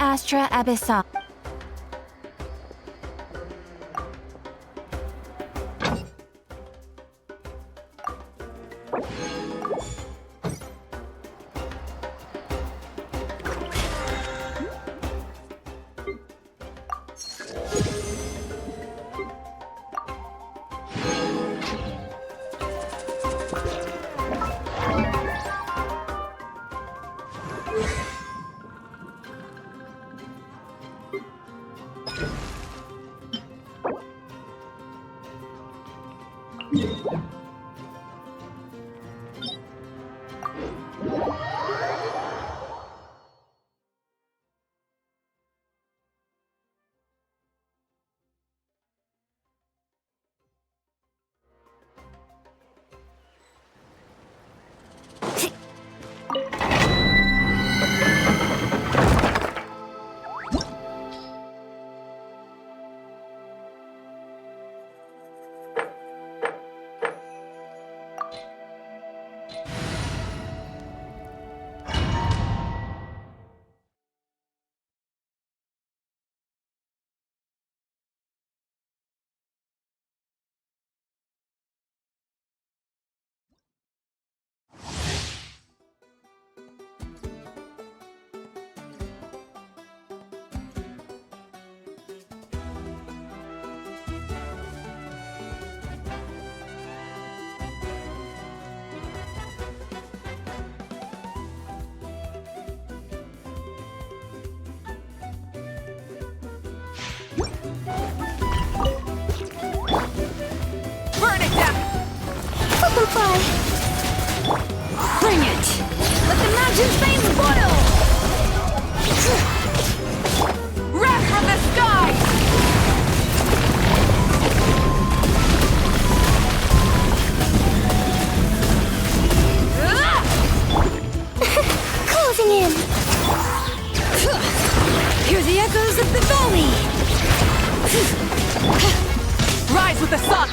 Astra Abyssa. Burn it down! Butterfly! Bring it! Let the mountain's flames boil! Wrath from the sky! Closing in! Hear the echoes of the valley! Rise with the sun!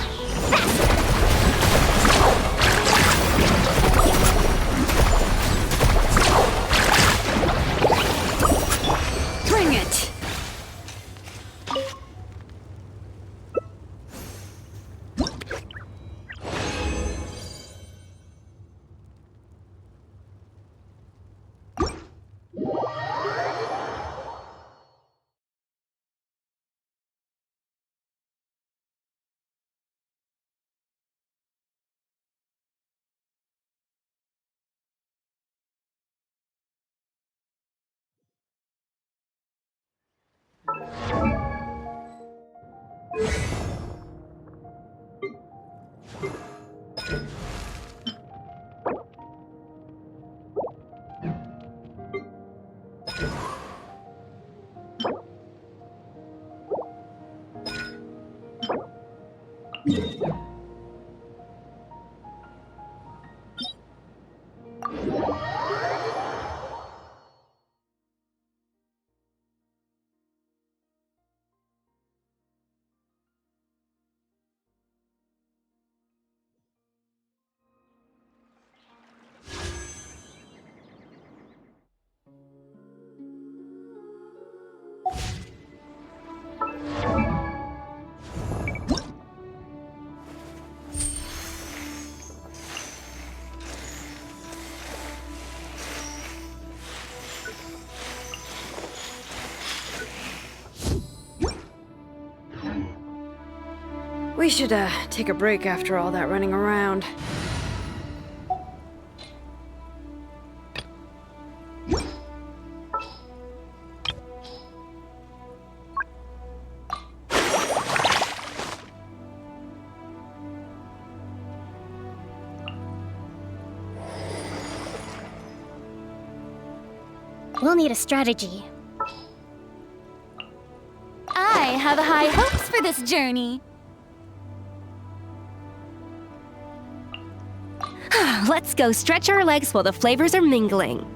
Bring it! We should, take a break after all that running around. We'll need a strategy. I have high hopes for this journey. Let's go stretch our legs while the flavors are mingling.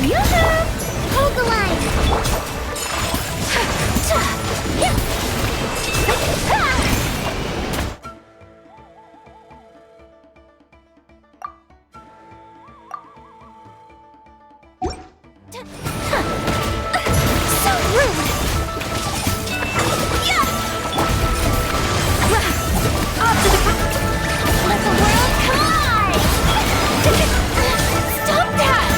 Hold the line! So rude! Off to the let the world collide! Stop that!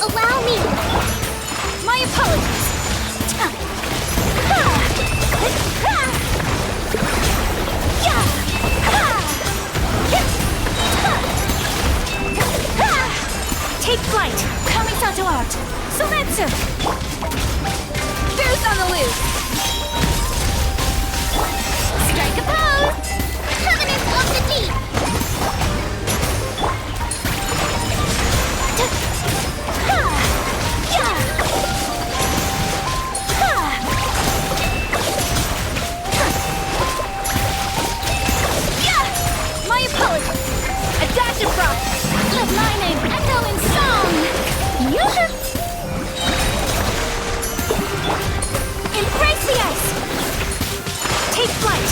Allow me! My apologies! Take flight! Kamisato out! Sometsu! Goose on the loose! Strike a pose! Covenant of the deep! My apologies! A dash of rock! Let my name echo in song! Embrace the ice! Take flight!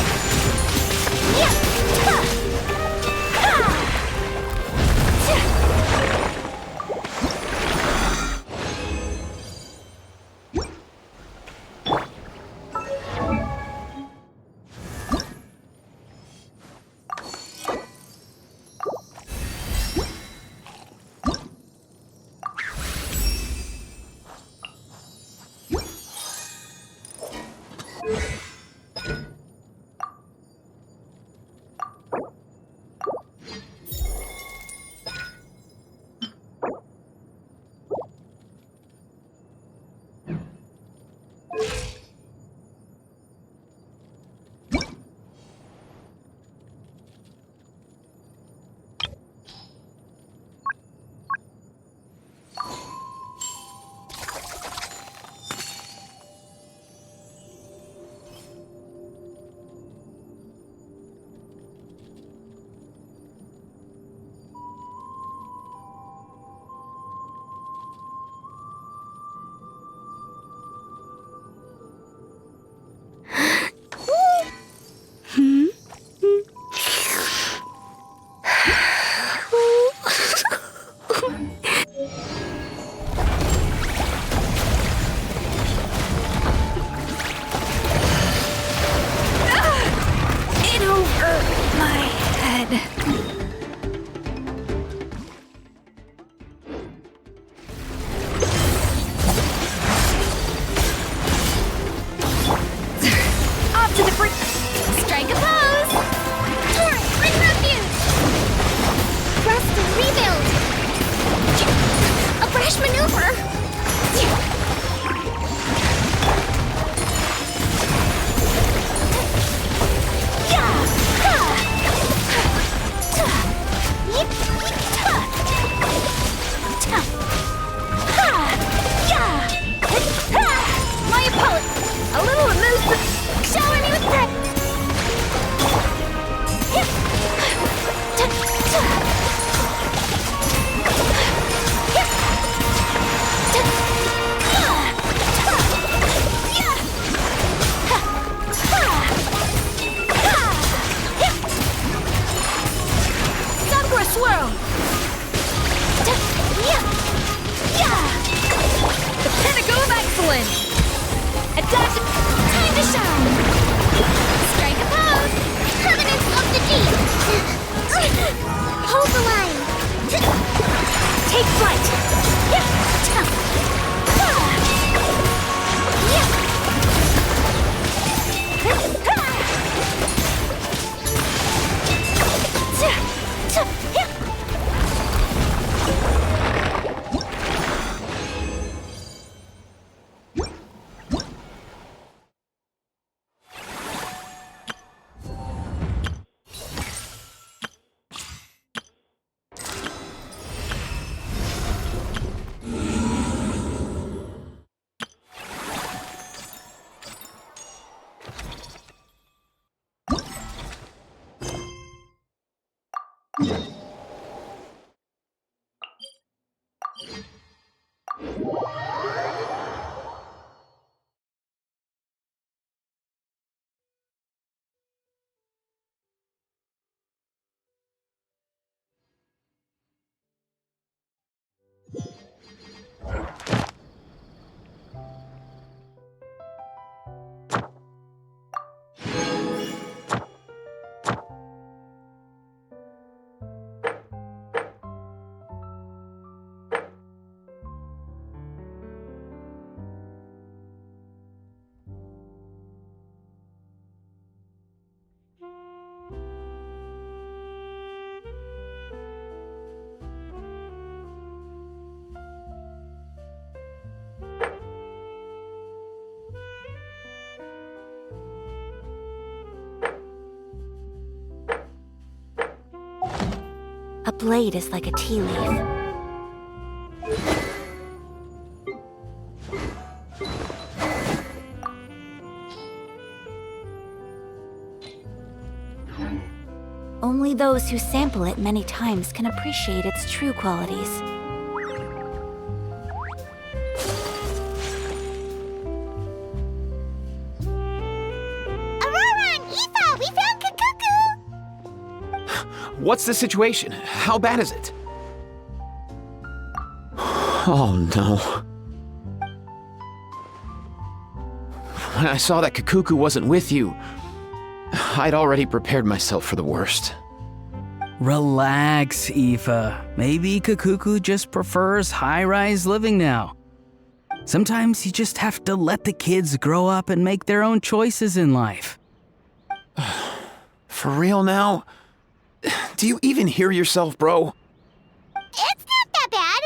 A blade is like a tea leaf. Only those who sample it many times can appreciate its true qualities. Aurora and Aoife, we found Kakuku! What's the situation? How bad is it? Oh no. When I saw that Kakuku wasn't with you, I'd already prepared myself for the worst. Relax, Aoife. Maybe Kakuku just prefers high-rise living now. Sometimes you just have to let the kids grow up and make their own choices in life. For real now? Do you even hear yourself, bro? It's not that bad.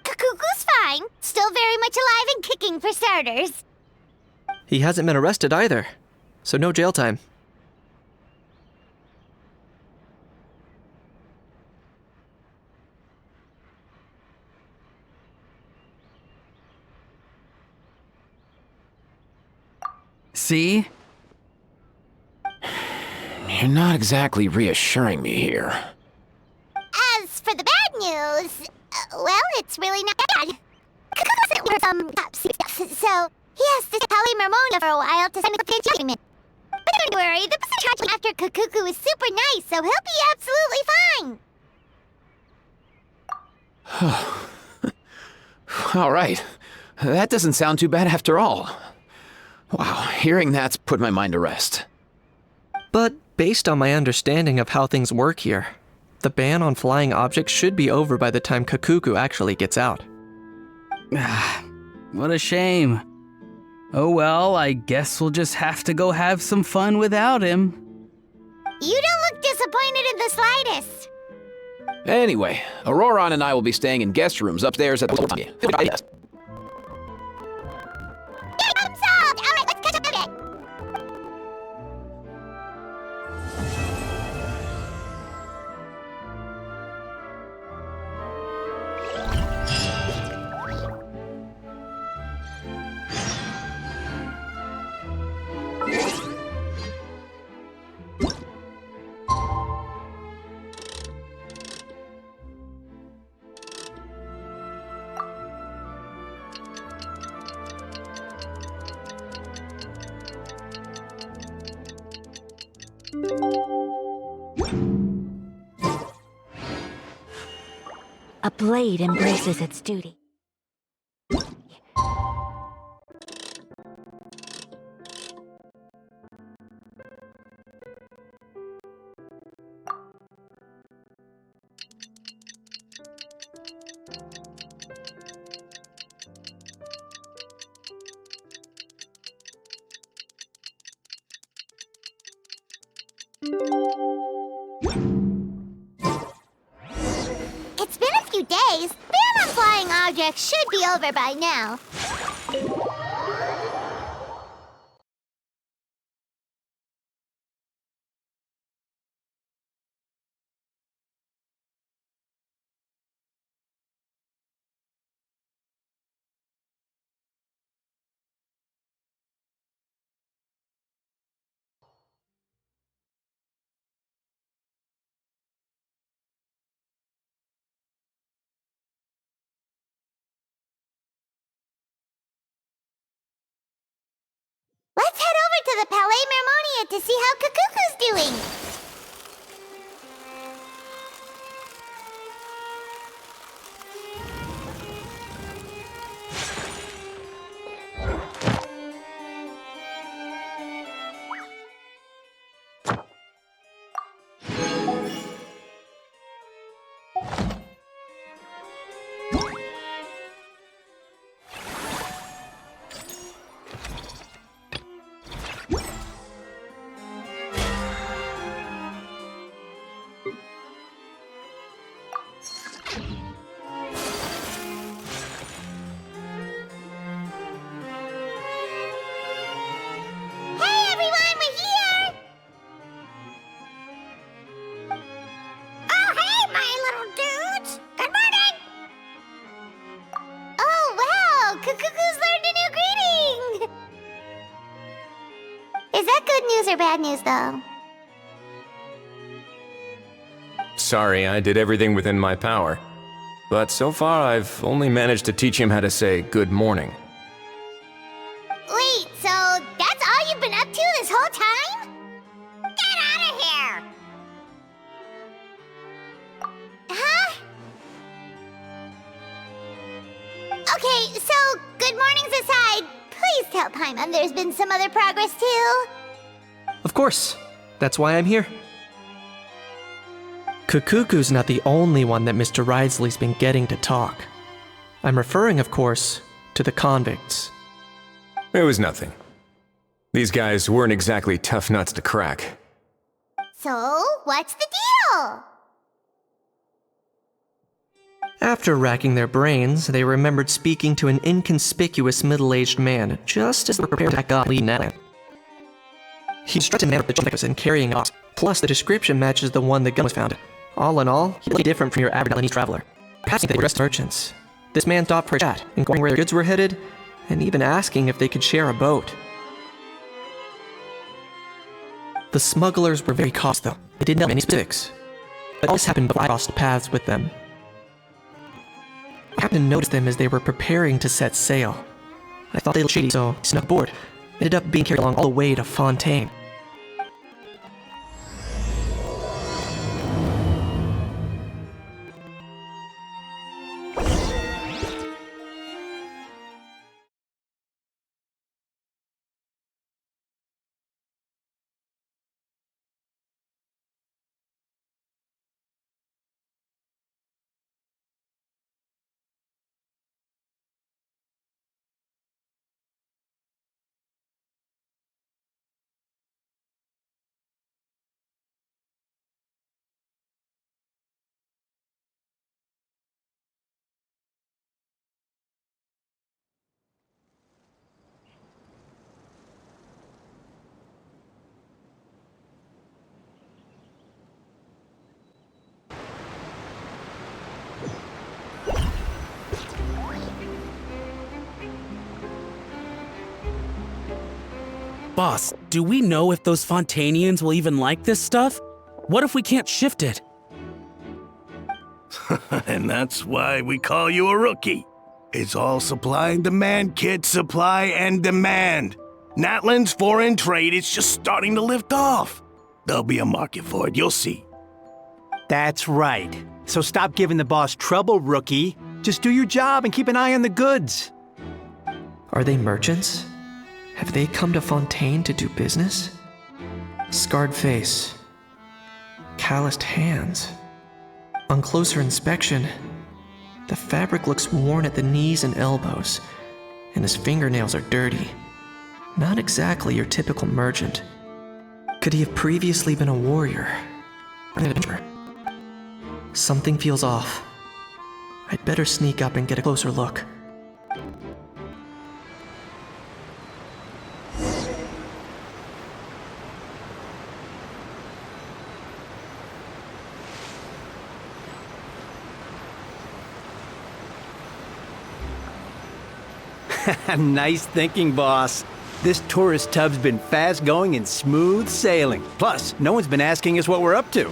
Kakuku's fine. Still very much alive and kicking for starters. He hasn't been arrested either, so no jail time. See? You're not exactly reassuring me here. As for the bad news, well, it's really not bad. Kakuku sent me some top secret stuff, so he has to tell Ramona for a while to send me the document. But don't worry, the person charging after Kakuku is super nice, so he'll be absolutely fine. All right. That doesn't sound too bad after all. Wow, hearing that's put my mind to rest. But based on my understanding of how things work here, the ban on flying objects should be over by the time Kakuku actually gets out. What a shame. Oh well, I guess we'll just have to go have some fun without him. You don't look disappointed in the slightest. Anyway, Auroron and I will be staying in guest rooms upstairs at the Okay, problem solved! Alright, let's catch up a bit. A blade embraces its duty. It's been a few days. Ban on flying objects should be over by now. to the Palais Mermonia to see how Kakuku's doing. Or bad news, though? Sorry, I did everything within my power. But so far, I've only managed to teach him how to say good morning. Wait, so that's all you've been up to this whole time? Get out of here! Huh? Okay, so good mornings aside, please tell Paimon there's been some other progress, too. Of course. That's why I'm here. Kakuku's not the only one that Mr. Ridesley's been getting to talk. I'm referring, of course, to the convicts. It was nothing. These guys weren't exactly tough nuts to crack. So, what's the deal? After racking their brains, they remembered speaking to an inconspicuous middle-aged man just as they were prepared to attack God leading that land. He struck a man with the jump and carrying ox. Plus, the description matches the one the gun was found. All in all, he's really different from your average Balinese traveler. Perhaps they were dressed merchants. This man stopped for a chat, inquiring where their goods were headed, and even asking if they could share a boat. The smugglers were very cautious, though. They didn't know any specifics. But all this happened before I crossed paths with them. I happened to notice them as they were preparing to set sail. I thought they looked shady, so I snuck aboard. Ended up being carried along all the way to Fontaine. Boss, do we know if those Fontanians will even like this stuff? What if we can't shift it? And that's why we call you a rookie. It's all supply and demand, kid. Supply and demand. Natlan's foreign trade is just starting to lift off. There'll be a market for it, you'll see. That's right. So stop giving the boss trouble, rookie. Just do your job and keep an eye on the goods. Are they merchants? Have they come to Fontaine to do business? Scarred face. Calloused hands. On closer inspection, the fabric looks worn at the knees and elbows, and his fingernails are dirty. Not exactly your typical merchant. Could he have previously been a warrior? Or an adventurer? Something feels off. I'd better sneak up and get a closer look. Nice thinking, boss. This tourist tub's been fast going and smooth sailing. Plus, no one's been asking us what we're up to.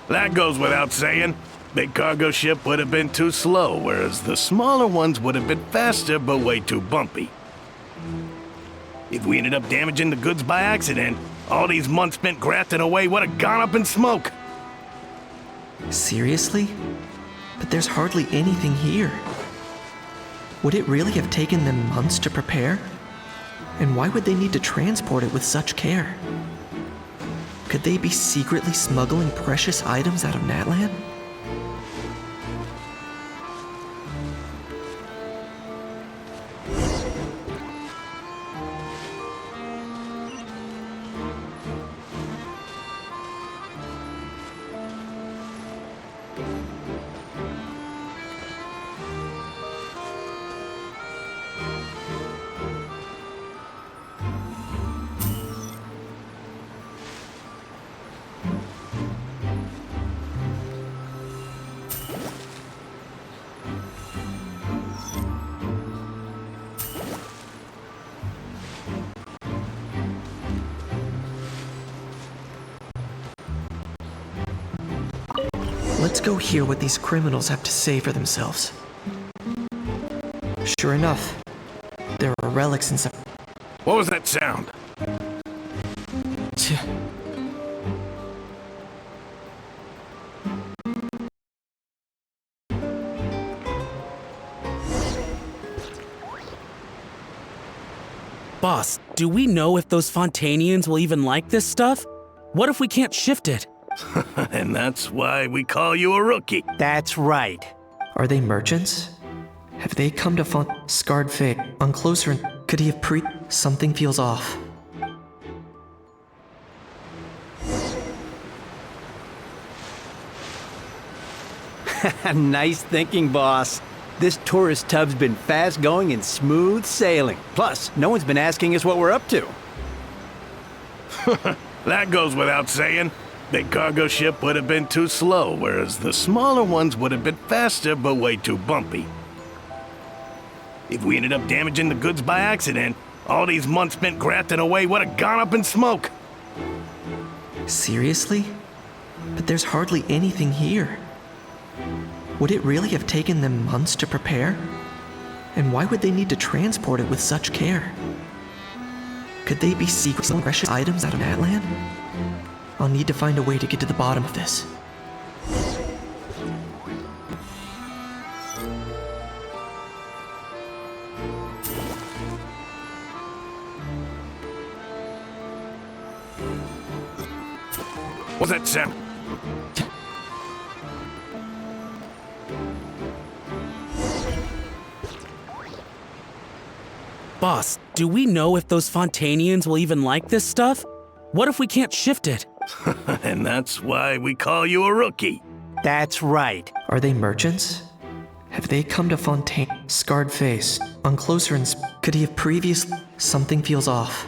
That goes without saying. Big cargo ship would have been too slow, whereas the smaller ones would have been faster but way too bumpy. If we ended up damaging the goods by accident, all these months spent grafting away would have gone up in smoke. Seriously? But there's hardly anything here. Would it really have taken them months to prepare? And why would they need to transport it with such care? Could they be secretly smuggling precious items out of Natlan? Let's go hear what these criminals have to say for themselves. Sure enough, there are relics and some. What was that sound? Boss, do we know if those Fontanians will even like this stuff? What if we can't shift it? And that's why we call you a rookie. That's right. Are they merchants? Have they come to Scarred face. On closer, could he have Something feels off. Nice thinking, boss. This tourist tub's been fast going and smooth sailing. Plus, no one's been asking us what we're up to. That goes without saying. Big cargo ship would have been too slow, whereas the smaller ones would have been faster but way too bumpy. If we ended up damaging the goods by accident, all these months spent grafting away would have gone up in smoke. Seriously? But there's hardly anything here. Would it really have taken them months to prepare? And why would they need to transport it with such care? Could they be secretly precious items out of Natlan? I'll need to find a way to get to the bottom of this. What's that sound? Boss, do we know if those Fontanians will even like this stuff? What if we can't shift it? And that's why we call you a rookie. That's right. Are they merchants? Have they come to Fontaine? Scarred face. On closer could he have previously? Something feels off.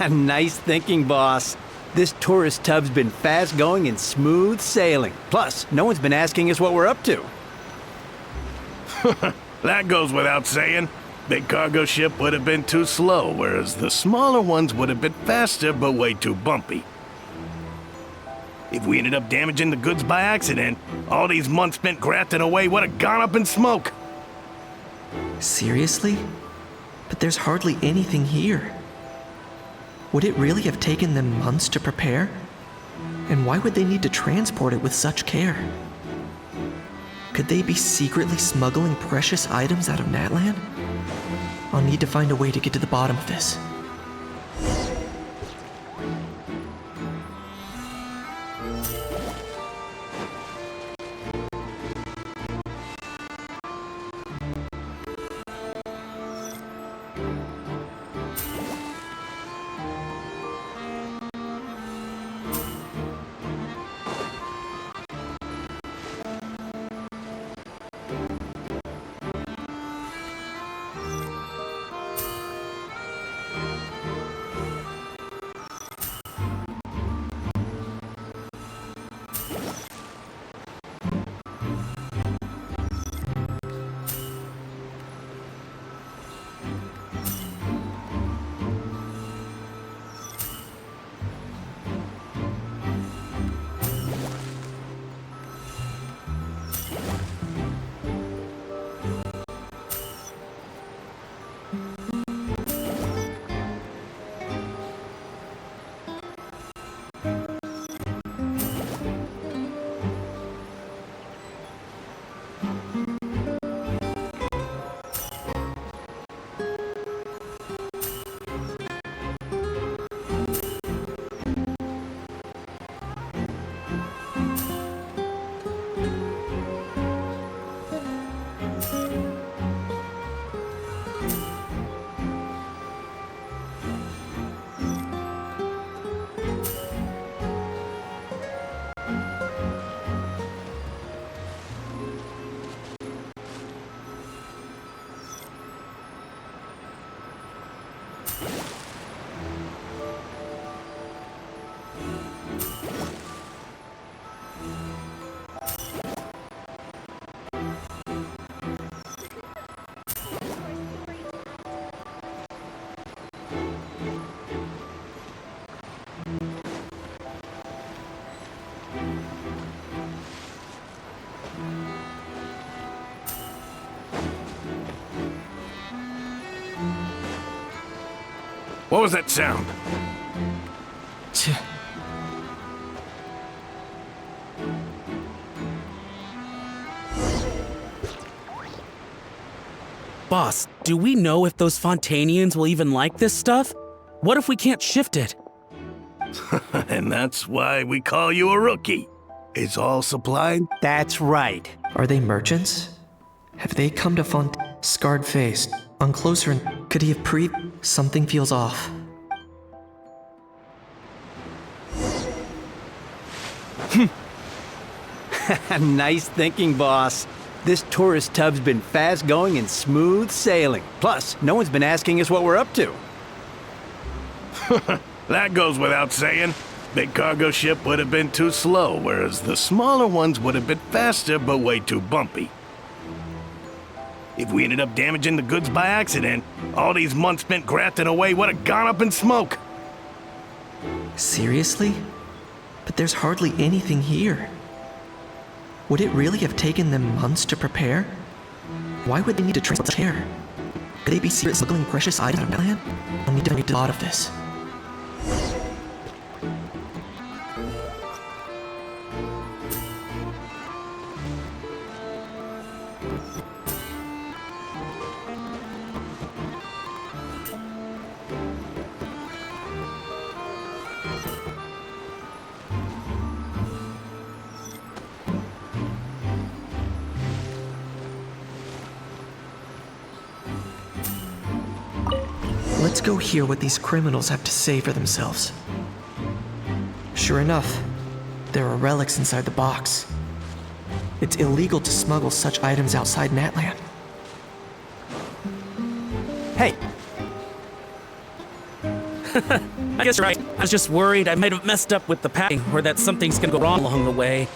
Nice thinking, boss. This tourist tub's been fast going and smooth sailing. Plus, no one's been asking us what we're up to. That goes without saying. Big cargo ship would have been too slow, whereas the smaller ones would have been faster but way too bumpy. If we ended up damaging the goods by accident, all these months spent grafting away would have gone up in smoke. Seriously? But there's hardly anything here. Would it really have taken them months to prepare? And why would they need to transport it with such care? Could they be secretly smuggling precious items out of Natlan? I'll need to find a way to get to the bottom of this. was that sound? Boss, do we know if those Fontanians will even like this stuff? What if we can't shift it? And that's why we call you a rookie. It's all supplied. That's right. Are they merchants? Have they come to Scarred face. On closer, could he have Something feels off. Nice thinking, boss. This tourist tub's been fast going and smooth sailing. Plus, no one's been asking us what we're up to. That goes without saying. Big cargo ship would have been too slow, whereas the smaller ones would have been faster but way too bumpy. If we ended up damaging the goods by accident, all these months spent grafting away would have gone up in smoke. Seriously? But there's hardly anything here. Would it really have taken them months to prepare? Why would they need to transport care? Could they be serious smuggling precious items out of land? I'll need to make a lot of this. Let's go hear what these criminals have to say for themselves. Sure enough, there are relics inside the box. It's illegal to smuggle such items outside Natland. Hey, I guess you're right. I was just worried I might have messed up with the packing or that something's gonna go wrong along the way.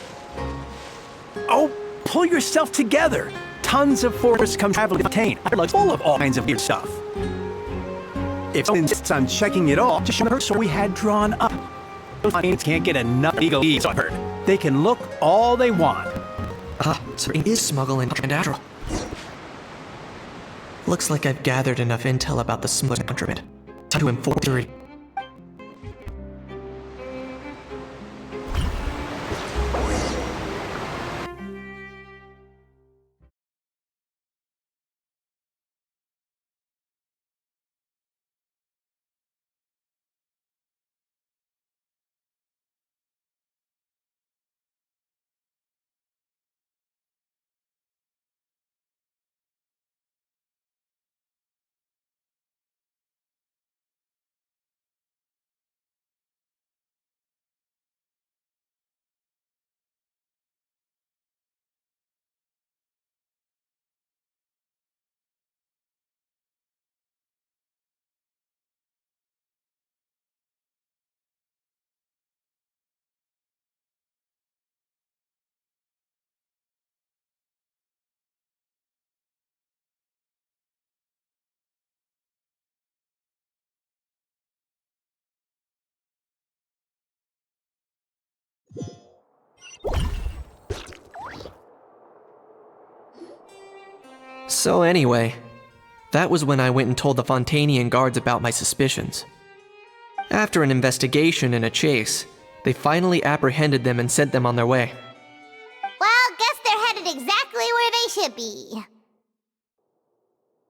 oh, pull yourself together. Tons of force come traveling to Fontaine. Our lug's full of all kinds of weird stuff. If someone insists on checking it all, just show her so we had drawn up. Those Fontaines can't get enough legalese, I've heard. They can look all they want. So it is smuggling and astral. Looks like I've gathered enough intel about the smuggling contraband. Time to inform authority. So anyway, that was when I went and told the Fontanian guards about my suspicions. After an investigation and a chase, they finally apprehended them and sent them on their way. Well, guess they're headed exactly where they should be.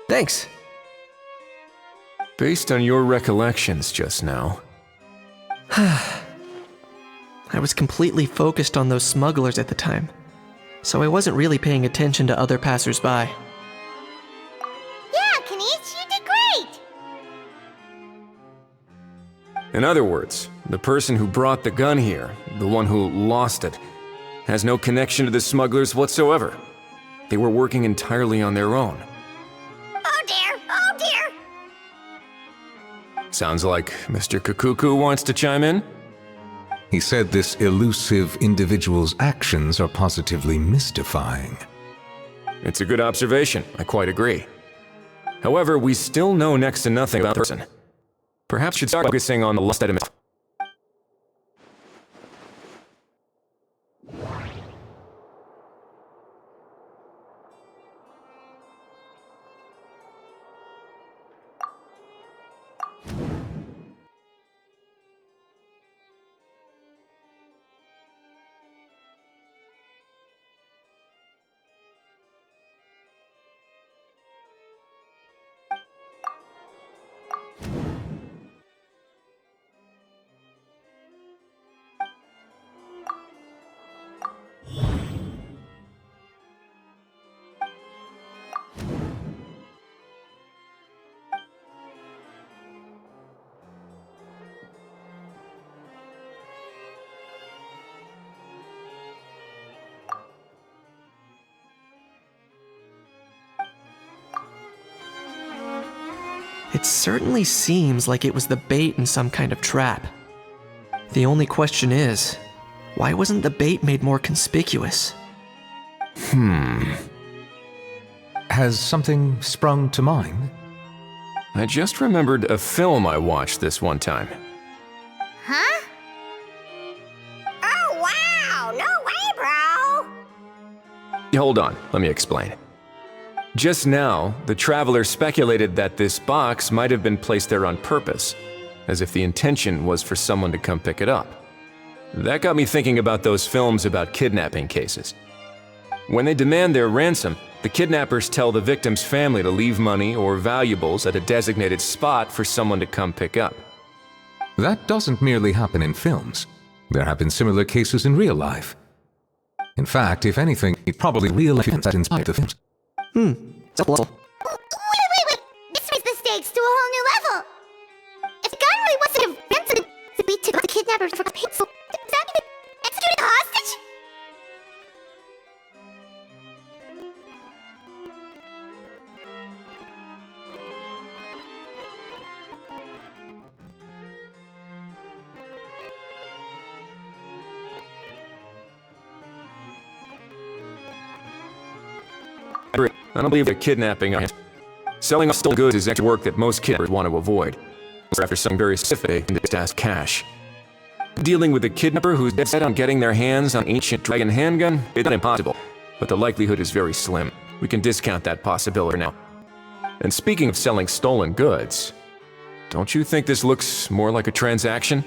Thanks. Based on your recollections just now, I was completely focused on those smugglers at the time, so I wasn't really paying attention to other passersby. Yeah, Kanice, you did great! in other words, the person who brought the gun here, the one who lost it, has no connection to the smugglers whatsoever. They were working entirely on their own. Oh dear, oh dear! Sounds like Mr. Kakuku wants to chime in? He said this elusive individual's actions are positively mystifying. It's a good observation, I quite agree. However, we still know next to nothing about the person. Perhaps we should start focusing on the lost item itself. It certainly seems like it was the bait in some kind of trap. The only question is, why wasn't the bait made more conspicuous? Has something sprung to mind? I just remembered a film I watched this one time. Huh? Oh, wow! No way, bro! Hold on, let me explain. Just now, the traveler speculated that this box might have been placed there on purpose, as if the intention was for someone to come pick it up. That got me thinking about those films about kidnapping cases. When they demand their ransom, the kidnappers tell the victim's family to leave money or valuables at a designated spot for someone to come pick up. That doesn't merely happen in films. There have been similar cases in real life. In fact, if anything, it's probably real-life events that inspired the films. It's a puzzle. Wait! This raised the stakes to a whole new level! If the gun really wasn't a ransom, the beat took the kidnappers for paid, so does that mean they executed the hostage? I don't believe they're kidnapping us. Selling stolen goods is actually work that most kidnappers want to avoid. After something very specific, they just ask cash. Dealing with a kidnapper who's dead set on getting their hands on an ancient dragon handgun, it's not impossible, but the likelihood is very slim. We can discount that possibility now. And speaking of selling stolen goods, don't you think this looks more like a transaction?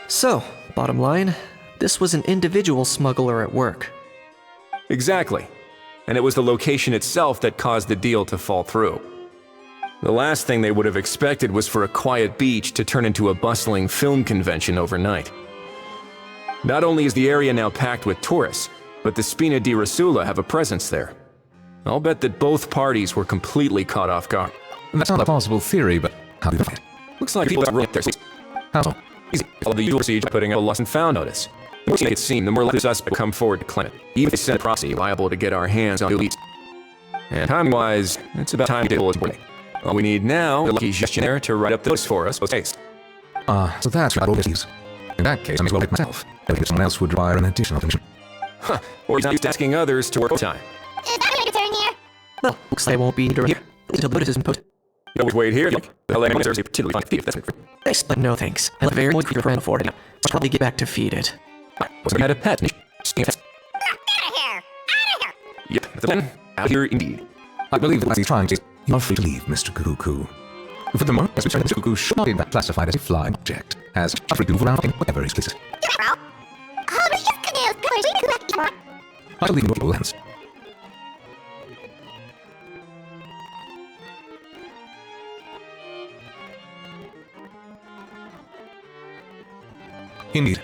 So, bottom line, this was an individual smuggler at work. Exactly. And it was the location itself that caused the deal to fall through. The last thing they would have expected was for a quiet beach to turn into a bustling film convention overnight. Not only is the area now packed with tourists, but the Spina di Rosula have a presence there. I'll bet that both parties were completely caught off guard. That's not a plausible theory, but how do you find it? Looks like people are really their seats. How so? Easy. Follow the usual procedure by putting out a lost and found notice. The more they make it seem, the more likely the suspect will come forward to claim it. Even if they send a proxy, liable to get our hands on the leads. And time-wise, it's about time we did all this work. All we need now is a lucky gestionnaire to write up the notice for us post-haste. So that's what all this is. In that case, I may as well write myself. I think someone else would require an additional permission. Huh. Or he's not used to asking others to work overtime. Is that your turn here? Well, looks like I won't be needed here until the notice is posted. You always wait here, like, the hell anyone deserves a particularly fine thief, that's it. Thanks, but no thanks. I left very much your friend for it. I'll probably get back to feed it. Was had a pet? Out of here! Yep, that's the plan. Out here indeed. I believe that what he's trying to say, you are free to leave, Mr. Cuckoo. Furthermore, as we said, Mr. Cuckoo should not be classified as a flying object, as free to move around in whatever is pleases. I believe in your hands. Indeed.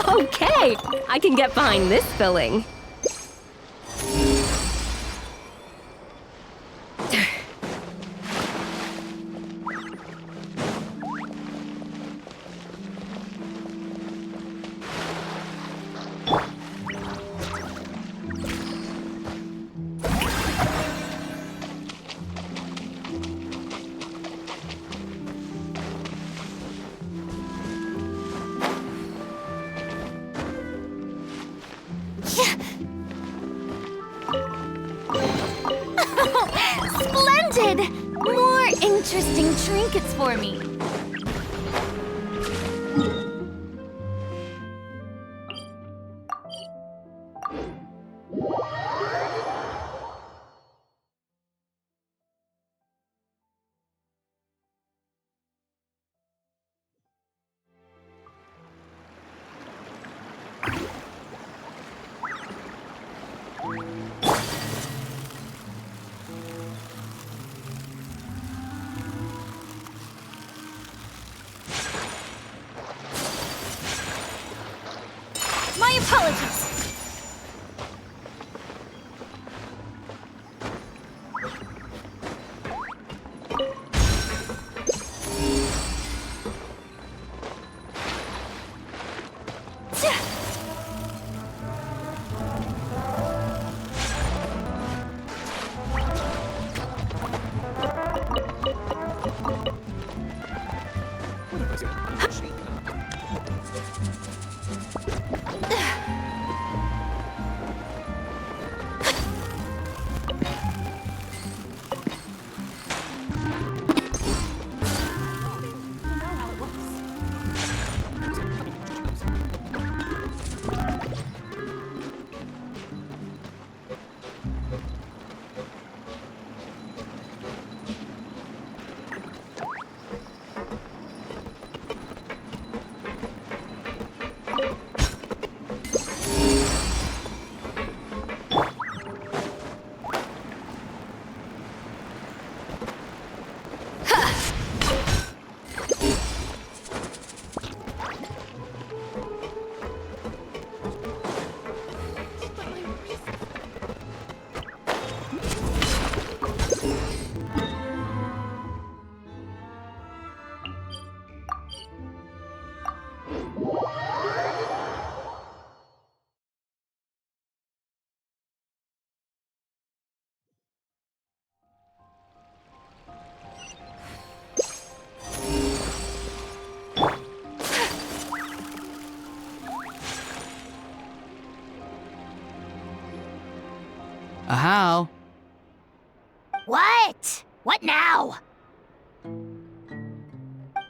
Okay, I can get behind this filling. Splendid! More interesting trinkets for me. My apologies. How? What? What now?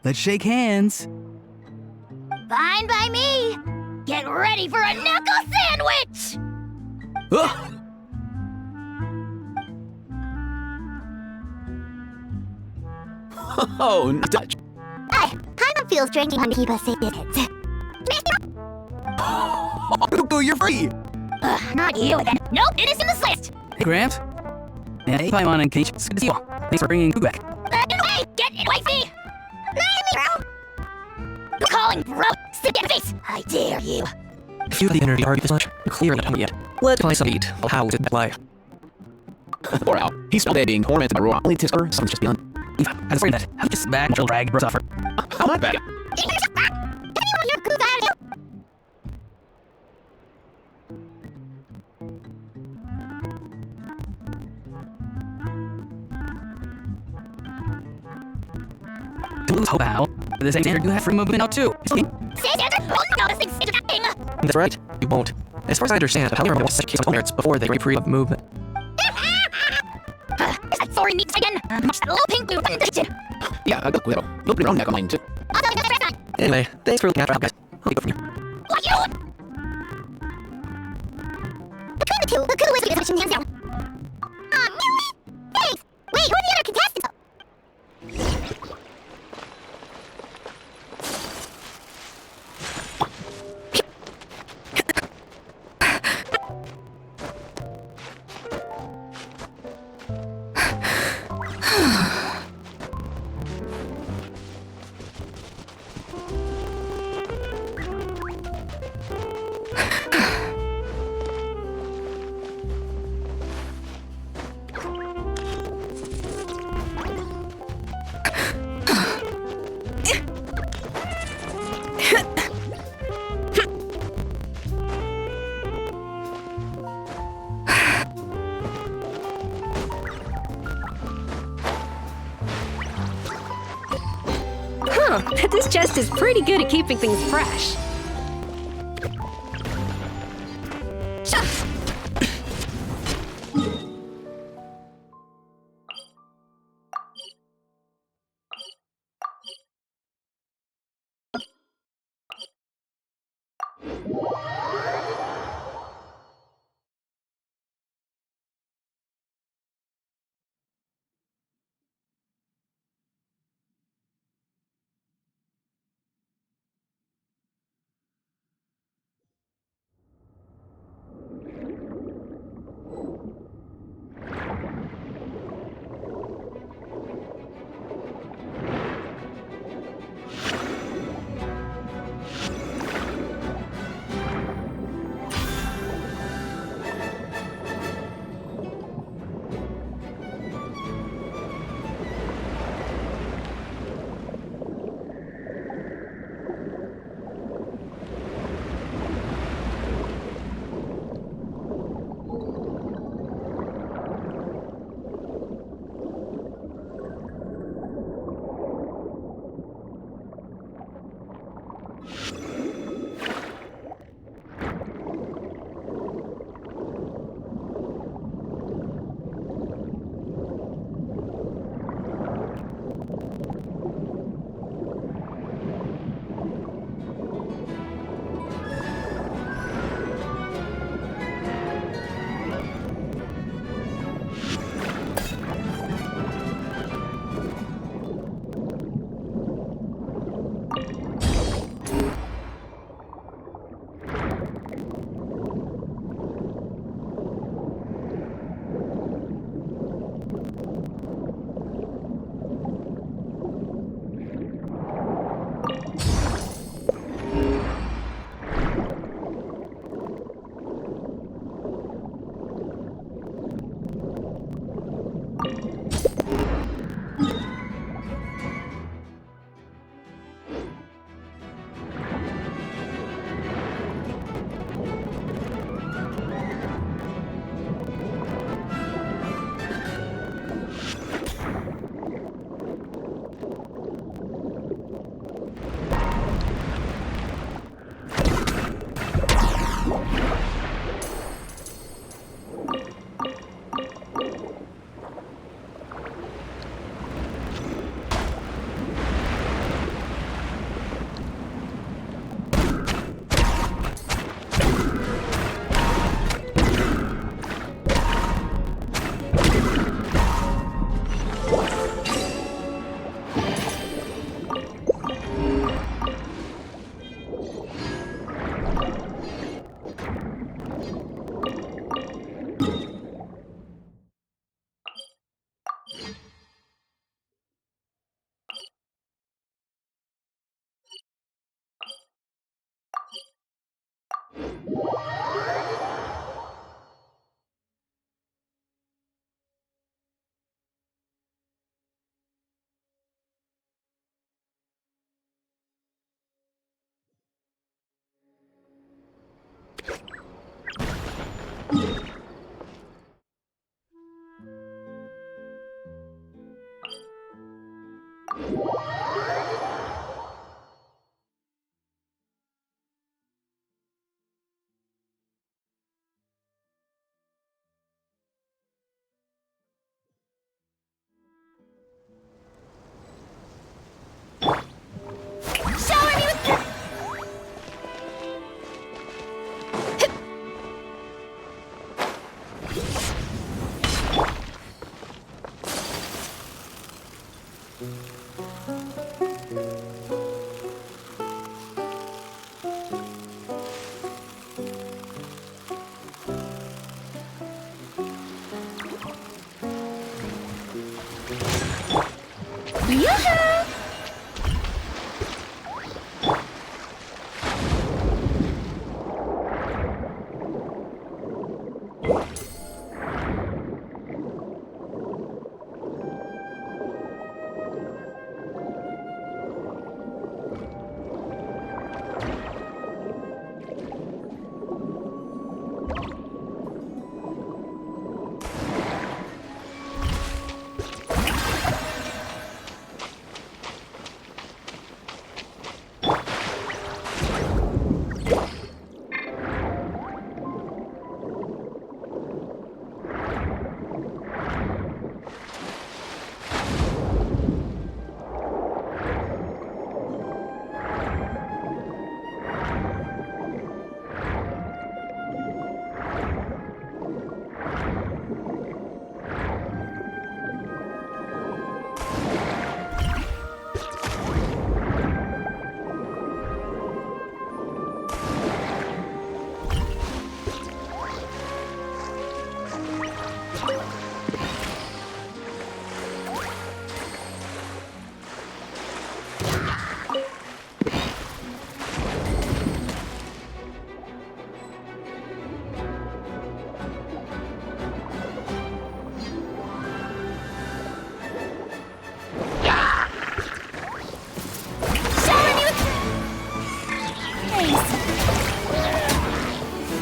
Let's shake hands. Fine by me. Get ready for a knuckle sandwich! Ugh! Oh, Dutch. Paimon feels drinking on to keep us safe. Cuckoo, you're free! Not you again. Nope, it is in the list. Hey, Gramps. Yeah, hey, Paimon and Kate. It's good to see you all. Thanks for bringing Cuckoo back. Hey, get it, wifey! You're calling, bro! Sit in face! I dare you. If you the energy argue this much, clearly not hungry yet. Let's find some to eat. How to life. Poor Al. He's still dead being tormented by Roar. Only Tisker, something's just beyond. Eva, I was afraid that how this bag will drag bro suffer. How am I back? Don't lose hope, Al. The same standard you have for movement out too. It's okay. That's right, you won't. As far as I understand, Pallium wants to keep some merits before they reprieve of movement. Sorry, meets again. Much that little pink blue condition. Yeah, a good little. You'll be wrong neck on mine too. Anyway, thanks for looking after our guys. I'll go from here. What you? Between the two, the coup is getting hands down. Thanks. Wait, who are the other contestants? This chest is pretty good at keeping things fresh.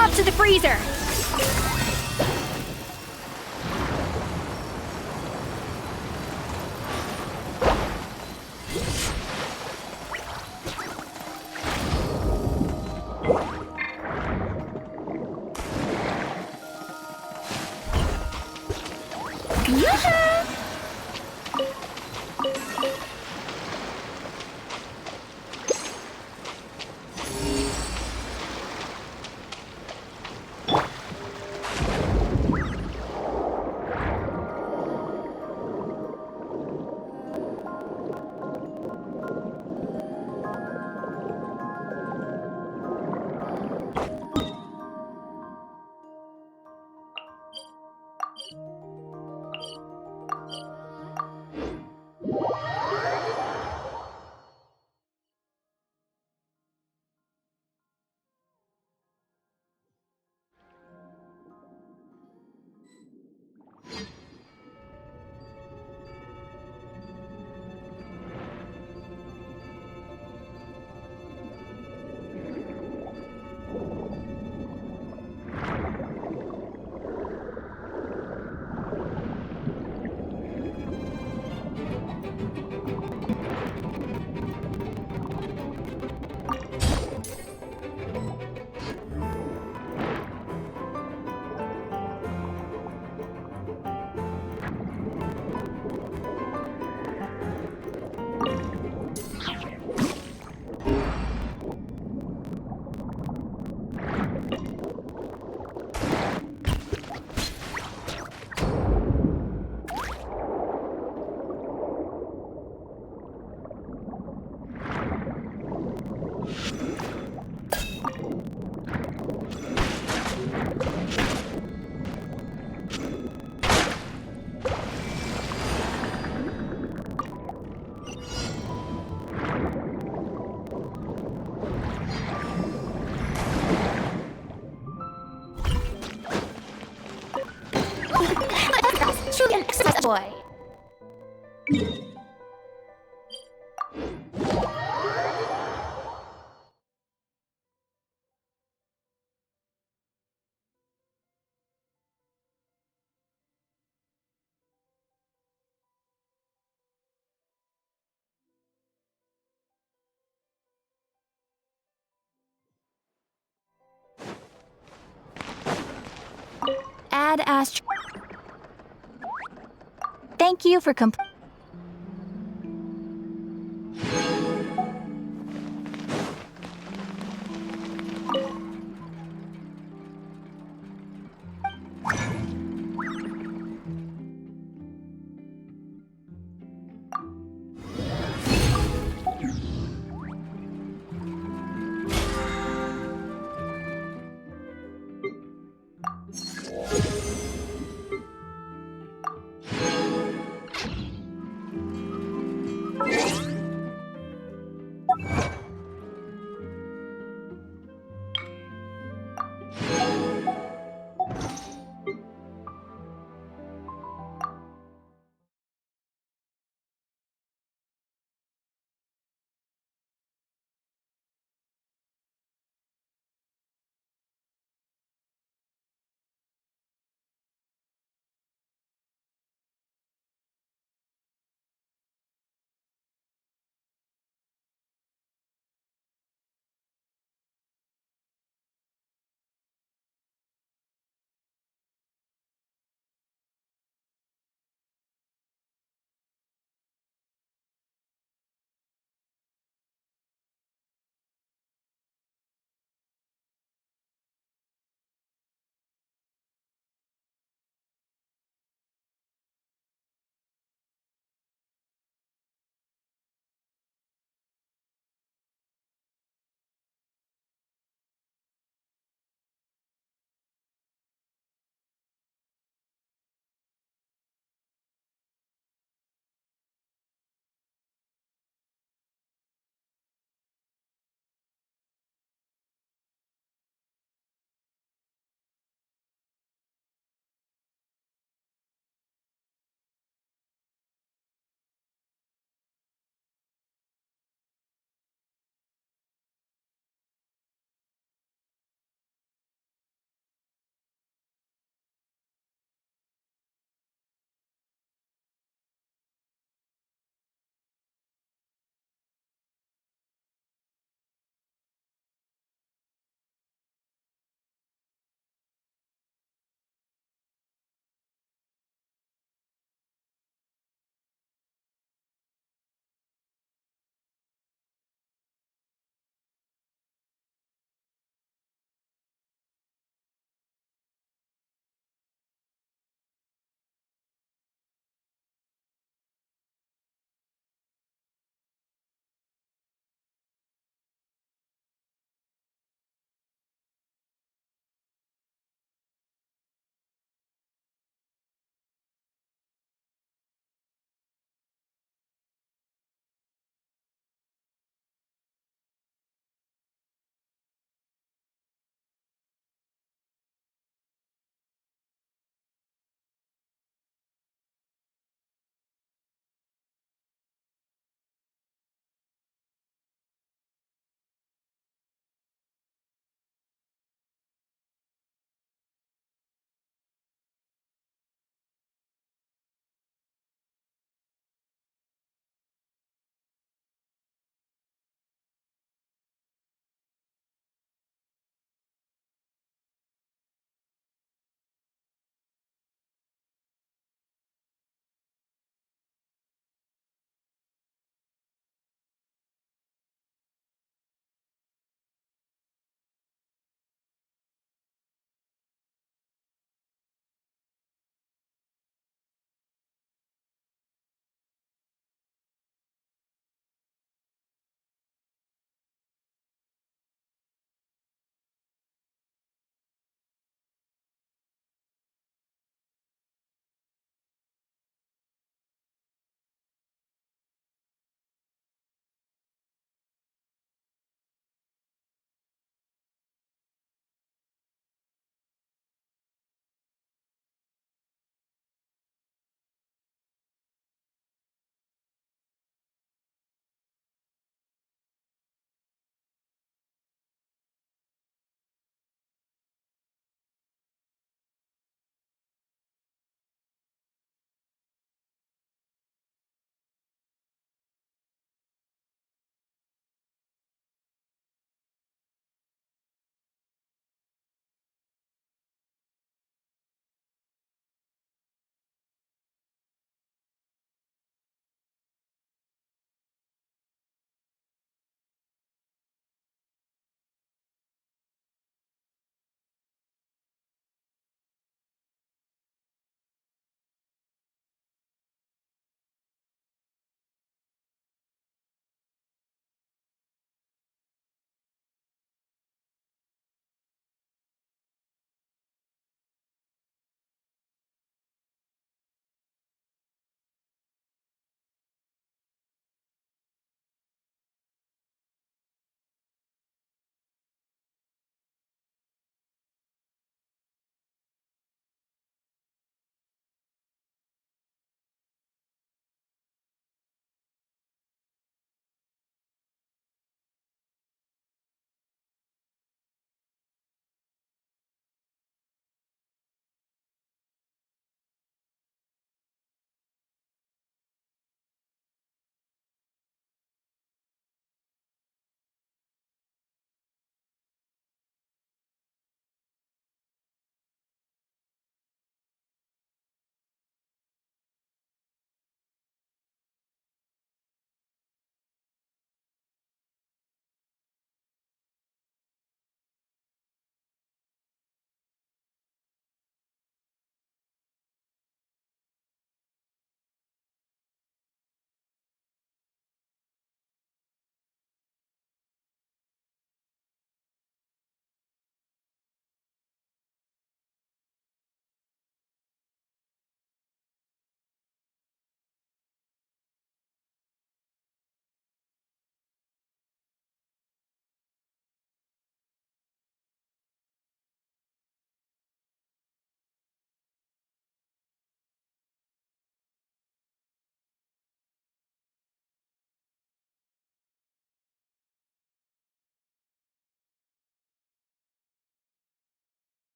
Off to the freezer! Yoo-hoo! Truly an excellent boy. Add Thank you for